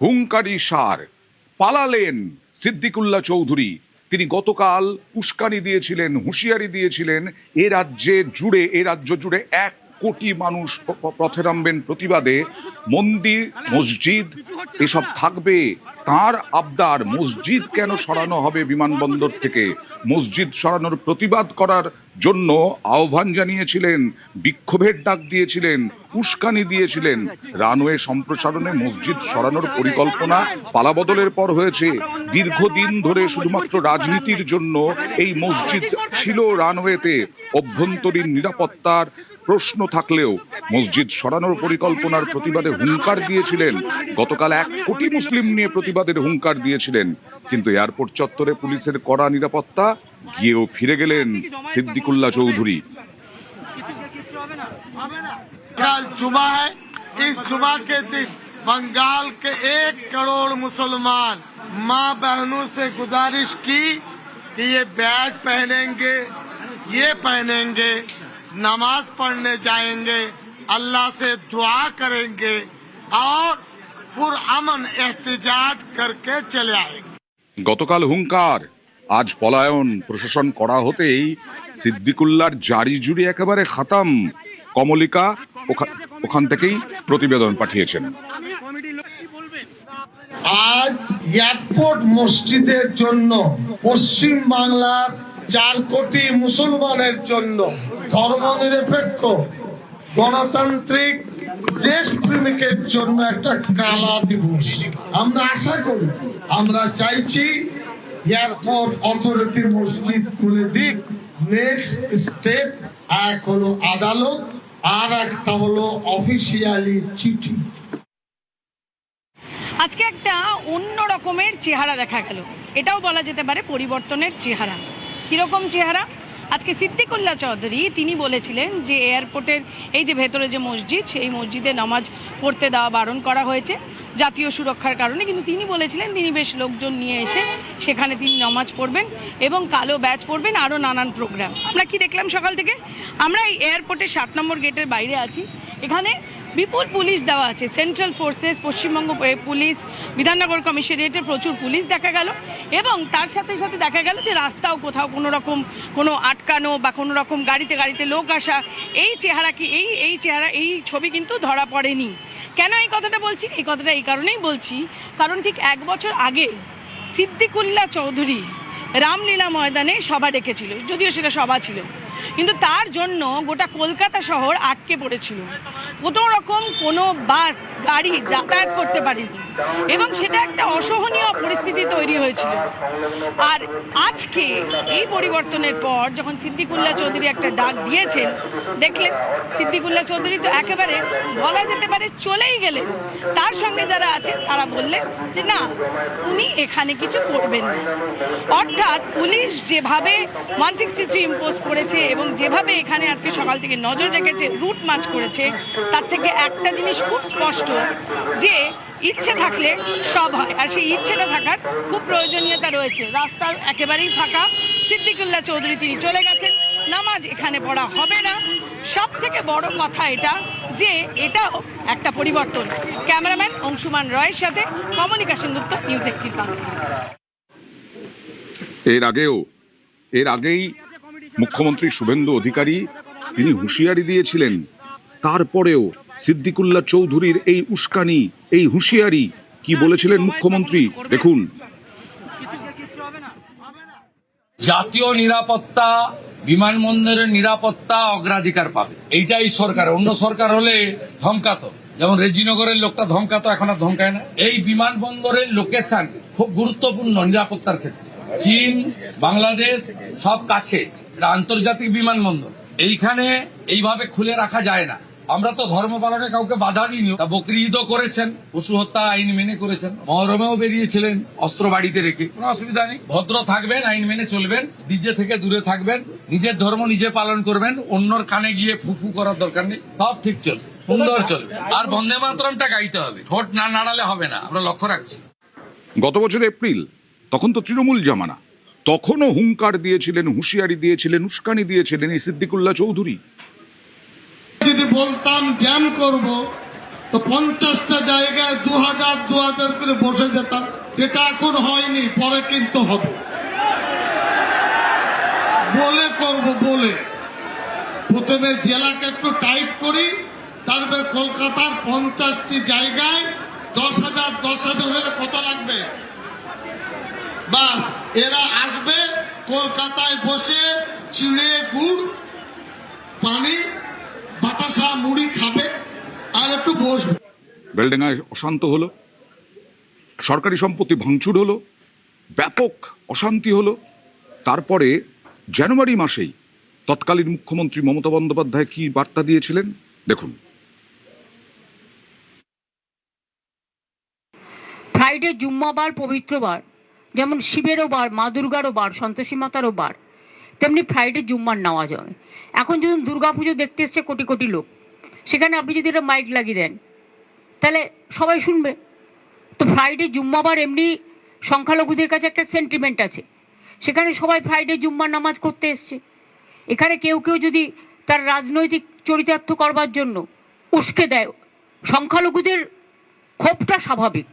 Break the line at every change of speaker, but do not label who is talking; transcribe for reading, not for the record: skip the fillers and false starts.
হুঙ্কারি সার পালালেন সিদ্দিকুল্লাহ চৌধুরী। তিনি গতকাল উস্কানি দিয়েছিলেন, হুঁশিয়ারি দিয়েছিলেন এ রাজ্য জুড়ে 1 কোটি মানুষ পথে নামবেন প্রতিবাদে, মন্দির মসজিদ এসব থাকবে। তার আবদার, মসজিদ কেন সরানো হবে বিমানবন্দর থেকে, মসজিদ সরানোর প্রতিবাদ করার জন্য আহ্বান জানিয়েছিলেন, বিক্ষোভের ডাক দিয়েছিলেন, উস্কানি দিয়েছিলেন। রানওয়ে সম্প্রসারণে মসজিদ সরানোর পরিকল্পনা পালাবদলের পর হয়েছে। দীর্ঘদিন ধরে শুধুমাত্র রাজনীতির জন্য এই মসজিদ ছিল রানওয়েতে। অভ্যন্তরীণ নিরাপত্তার প্রশ্ন থাকলেও মসজিদ সরানোর পরিকল্পনার প্রতিবাদে হুঙ্কার দিয়েছিলেন। গতকাল 1 কোটি মুসলিম নিয়ে প্রতিবাদের হুঙ্কার দিয়েছিলেন, কিন্তু এয়ারপোর্ট চত্বরে পুলিশের কড়া নিরাপত্তা, গিয়েও ফিরে গেলেন সিদ্দিকুল্লাহ চৌধুরী।
कल जुमा है, इस जुमा के दिन बंगाल के 1 करोड़ मुसलमान माँ बहनों से गुजारिश की कि ये बैज पहनेंगे, नमाज पढ़ने जाएंगे, अल्लाह से दुआ करेंगे और पुरअमन एहतजाज करके चले आएंगे।
গতকাল হুঙ্কার, আজ পলায়ন। প্রশাসন করা হতেই সিদ্দিকুল্লাহর জারি জুড়ি একেবারে খাতাম। কমলিকা ওখান থেকেই প্রতিবেদন পাঠিয়েছেন।
আজ এয়ারপোর্ট মসজিদের জন্য পশ্চিম বাংলার 4 কোটি মুসলমানের জন্য ধর্মনিরপেক্ষ গণতান্ত্রিক দেশপ্রেমিকের জন্য একটা কালা দিবস। আমরা আশা করি, আমরা চাইছি এয়ারপোর্ট অথরিটি মসজিদ খুলে দিক। নেক্সট স্টেপ, এক হলো আদালত, আর একটা হলো অফিসিয়ালি চিঠি।
আজকে একটা অন্য রকমের চেহারা দেখা গেল, এটাও বলা যেতে পারে পরিবর্তনের চেহারা। কীরকম চেহারা? আজকে সিদ্দিকুল্লাহ চৌধুরী তিনি বলেছিলেন যে এয়ারপোর্টের এই যে ভেতরে যে মসজিদ, সেই মসজিদে নামাজ পড়তে দেওয়া বারণ করা হয়েছে জাতীয় সুরক্ষার কারণে, কিন্তু তিনি বলেছিলেন তিনি বেশ লোকজন নিয়ে এসে সেখানে তিনি নামাজ পড়বেন এবং কালো ব্যাচ পড়বেন, আরও নানান প্রোগ্রাম। আমরা কি দেখলাম সকাল থেকে? আমরা এই এয়ারপোর্টের 7 নম্বর গেটের বাইরে আছি। এখানে বিপুল পুলিশ দেওয়া আছে, সেন্ট্রাল ফোর্সেস, পশ্চিমবঙ্গ পুলিশ, বিধাননগর কমিশনারেটের প্রচুর পুলিশ দেখা গেল, এবং তার সাথে সাথে দেখা গেল যে রাস্তাও কোথাও কোনো আটকানো বা কোনো রকম গাড়িতে লোক আসা, এই চেহারা কি এই ছবি কিন্তু ধরা পড়েনি। কেন এই কথাটা বলছি? এই কথাটা এই কারণেই বলছি, কারণ ঠিক 1 বছর আগে সিদ্দিকুল্লাহ চৌধুরী রামলীলা ময়দানে সভা ডেকেছিল, যদিও সেটা সভা ছিল, কিন্তু তার জন্য গোটা কলকাতা শহর আটকে পড়েছিল। কোনো বাস গাড়ি যাতায়াত করতে পারেনি, এবং সেটা একটা অসহনীয় পরিস্থিতি তৈরি হয়েছিল। আর আজকে এই পরিবর্তনের পর যখন সিদ্দিকুল্লাহ চৌধুরী একটা ডাক দিয়েছেন, দেখলেন সিদ্দিকুল্লাহ চৌধুরী তো একেবারে বলা যেতে পারে চলেই গেলেন। তার সঙ্গে যারা আছেন তারা বললেন যে না, উনি এখানে কিছু করবেন না। অর্থাৎ পুলিশ যেভাবে 163 ইম্পোজ করেছে এবং যেভাবে এখানে আজকে সকাল থেকে নজর রেখেছে, রুট মার্চ করেছে, তার থেকে একটা জিনিস খুব স্পষ্ট, যে ইচ্ছে থাকলে সব হয়, আর সেই ইচ্ছেটা থাকার খুব প্রয়োজনীয়তা রয়েছে। রাস্তার একেবারেই ফাঁকা। সিদ্দিকুল্লাহ চৌধুরী তিনি চলে গেছেন, নামাজ এখানে পড়া হবে না। সব থেকে বড় কথা এটা যে এটাও একটা পরিবর্তন। ক্যামেরাম্যান অংশুমান রয়ের সাথে কমলিকা সেনগুপ্ত, নিউজ 18 বাংলা।
এর আগেই মুখ্যমন্ত্রী শুভেন্দু অধিকারী তিনি হুঁশিয়ারি দিয়েছিলেন। তারপরেও সিদ্দিকুল্লাহ চৌধুরীর এই উস্কানি, এই হুঁশিয়ারি, কি বলেছিলেন মুখ্যমন্ত্রী দেখুন।
জাতীয় নিরাপত্তা, বিমানবন্দরের নিরাপত্তা অগ্রাধিকার পাবে, এইটাই সরকার। অন্য সরকার হলে ধমকাতো, যেমন রেজিনগরের লোকটা ধমকাতো, এখন আর ধমকায় না। এই বিমানবন্দরের লোকেশন খুব গুরুত্বপূর্ণ নিরাপত্তার ক্ষেত্রে। চীন, বাংলাদেশ সব কাছে, আন্তর্জাতিক বিমানবন্দর। এইখানে এইভাবে খুলে রাখা যায় না। আমরা তো ধর্ম পালনে কাউকে বাধা দিইনি। বকরি ঈদও করেছেন, পশু হত্যা আইন মেনে করেছেন, মহরমেও বেরিয়েছিলেন অস্ত্র বাড়িতে রেখে, কোনো অসুবিধা নেই। ভদ্র থাকবেন, আইন মেনে চলবেন, ডিজে থেকে দূরে থাকবেন, নিজের ধর্ম নিজে পালন করবেন, অন্যর কানে গিয়ে ফুফু করার দরকার নেই। সব ঠিক চলবে, সুন্দর চলবে। আর বন্দে মাতরমটা গাইতে হবে, ঠোঁট না নাড়ালে হবে না, আমরা লক্ষ্য রাখছি।
গত বছর এপ্রিল, তখন তো তৃণমূল জামানা, তখনও হুঙ্কার দিয়েছিলেন, হুঁশিয়ারি দিয়েছিলেন, উস্কানি দিয়েছিলেন এই সিদ্দিকুল্লাহ চৌধুরী।
যদি বলতাম জ্যাম করব, তো 50টা জায়গায় 2000 করে বসে যেতাম, যেটা এখন হয়নি, পরে কিন্তু হবে। বলে করব, বলে প্রথমে জেলাকে একটু টাইট করি, তারপরে কলকাতার 50টি জায়গায় 10,000 হলে কত লাগবে? বাস এরা আসবে কলকাতায় বসে চিড়ে গুড় পানি বাতাসা মুড়ি খাবে আর একটু বসবে।
বেলডাঙ্গায় অশান্ত হলো, সরকারি সম্পত্তি ভাঙচুর হলো, ব্যাপক অশান্তি হলো। তারপরে জানুয়ারি মাসেই তৎকালীন মুখ্যমন্ত্রী মমতা বন্দ্যোপাধ্যায় কি বার্তা দিয়েছিলেন দেখুন।
ফ্রাইডে জুম্মাবার পবিত্র বার, যেমন শিবেরও বার, মা দুর্গারও বার, সন্তোষী মাতারও বার, তেমনি ফ্রাইডে জুম্মার নেওয়া যাবে। এখন যখন দুর্গাপুজো দেখতে এসছে কোটি কোটি লোক, সেখানে আপনি যদি একটা মাইক লাগিয়ে দেন তাহলে সবাই শুনবে। তো ফ্রাইডে জুম্মাবার এমনি সংখ্যালঘুদের কাছে একটা সেন্টিমেন্ট আছে, সেখানে সবাই ফ্রাইডে জুম্মার নামাজ করতে এসছে। এখানে কেউ কেউ যদি তার রাজনৈতিক চরিতার্থ করবার জন্য উস্কে দেয়, সংখ্যালঘুদের ক্ষোভটা স্বাভাবিক।